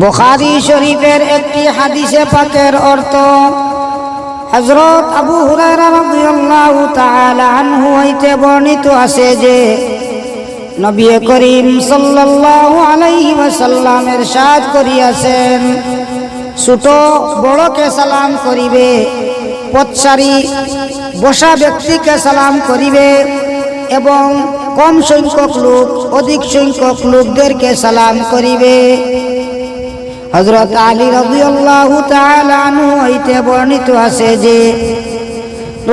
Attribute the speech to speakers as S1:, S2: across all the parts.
S1: বুখারী শরীফের একটি হাদিসে পাকের অর্থ হযরত আবু হুরায়রা রাদিয়াল্লাহু তাআলা আনহু হইতে বর্ণিত আছে যে নবী করিম সাল্লাল্লাহু আলাইহি ওয়াসাল্লাম ইরশাদ করিয়াছেন, ছোট বড়কে সালাম করিবে, পথচারী বসা ব্যক্তিকে সালাম করিবে এবং কম সংখ্যক লোক অধিক সংখ্যক লোকদেরকে সালাম করিবে। হযরত আলী রাদিয়াল্লাহু তাআলা আনহু হইতে বর্ণিত আছে যে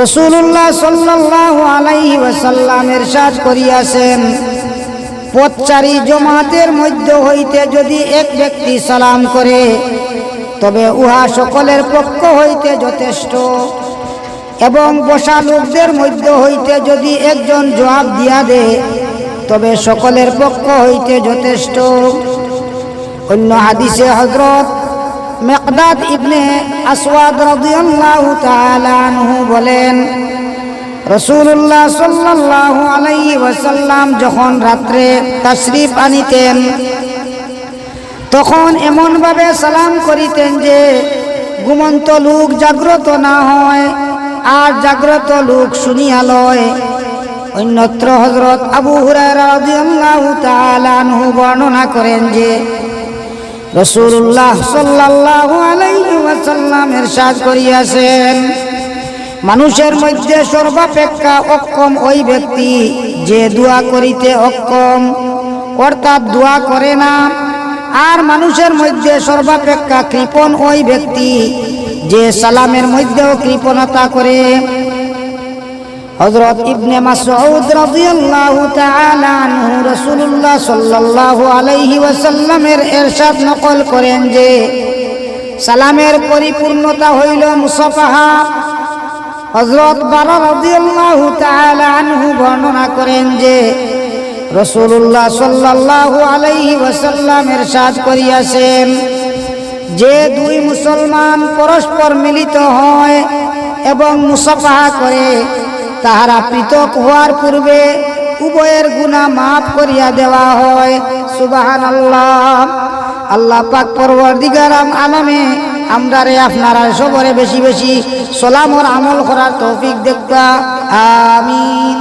S1: রাসূলুল্লাহ সাল্লাল্লাহু আলাইহি ওয়াসাল্লাম ইরশাদ করিয়াছেন, পথচারী জমাতের মধ্যে হইতে যদি এক ব্যক্তি সালাম করে তবে উহা সকলের পক্ষ হইতে যথেষ্ট, এবং বসা লোকদের মধ্যে হইতে যদি একজন জবাব দিয়া দেয় তবে সকলের পক্ষ হইতে যথেষ্ট। অন্য হাদিসে হযরত মিকদাদ ইবনে আসওয়াদ রাদিয়াল্লাহু তাআলা আনহু বলেন, রাসূলুল্লাহ সাল্লাল্লাহু আলাইহি ওয়াসাল্লাম যখন রাত্রে তাশরীফ আনিতেন তখন এমনভাবে সালাম করিতেন যে ঘুমন্ত লোক জাগ্রত না হয় আর জাগ্রত লোক শুনিয়া লয়। অন্যত্র হযরত আবু হুরায়রা রাদিয়াল্লাহু তাআলা আনহু বর্ণনা করেন যে রাসূলুল্লাহ সাল্লাল্লাহু আলাইহি ওয়াসাল্লাম ইরশাদ করিয়াছেন, মানুষের মধ্যে সর্বাপেক্ষা অক্ষম ওই ব্যক্তি যে দোয়া করিতে অক্ষম, অর্থাৎ দোয়া করে না, আর মানুষের মধ্যে সর্বাপেক্ষা কৃপণ ওই ব্যক্তি যে সালামের মধ্যেও কৃপণতা করে। হযরত ইবনে মাসউদ রাদিয়াল্লাহু তাআলা আনহু রাসূলুল্লাহ সাল্লাল্লাহু আলাইহি ওয়াসাল্লামের ইরশাদ নকল করেন যে সালামের পরিপূর্ণতা হইল মুসাফাহা। হযরত বারা রাদিয়াল্লাহু তাআলা আনহু বর্ণনা করেন যে রাসূলুল্লাহ সাল্লাল্লাহু আলাইহি ওয়াসাল্লাম ইরশাদ করিয়াছেন, যে দুই মুসলমান পরস্পর মিলিত হয় এবং মুসাফাহা করে তাহারা পৃথক হওয়ার পূর্বে উভয়ের গুনাহ মাফ করিয়া দেওয়া হয়। সুবহানাল্লাহ। আল্লাহ পাক পরওয়ারদিগার আলামে আমরারে আপনারা সবরে বেশি বেশি সালামর আমল করার তৌফিক দেবা। আমিন।